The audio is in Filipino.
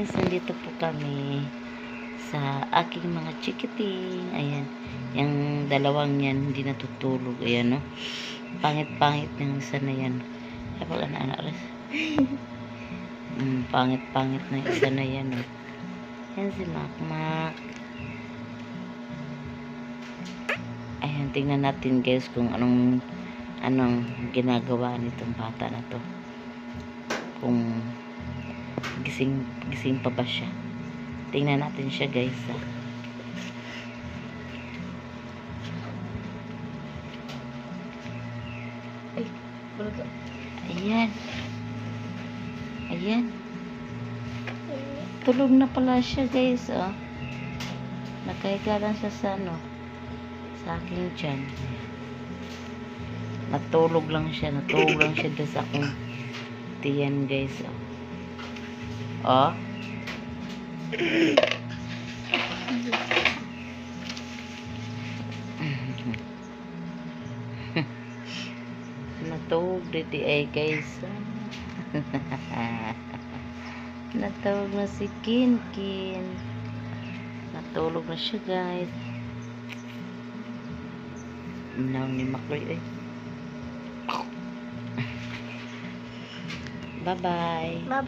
guys, nandito po kami sa aking mga chikiting. Ayan, yung dalawang yan hindi natutulog. Ayan, no? Pangit-pangit ng isa na yan. Ay, pag anak-anak rin. Pangit-pangit na isa na yan, no? Yan si Makmak. Ayan, tingnan natin guys kung anong ginagawa nitong bata na to. Kung gising pa ba siya. Tingnan natin siya guys. Ay, bulaga. Ayan. Ayan. Tulog na pala siya guys, oh. Nakahiga lang siya sa sa aking tiyan. Natulog lang siya doon sa akong tiyan guys, oh. Oh. Natulog dito ay guys. Natulog na si Kinkin. Natulog na siya guys. Naw ni Makloy. Bye bye. Bye-bye.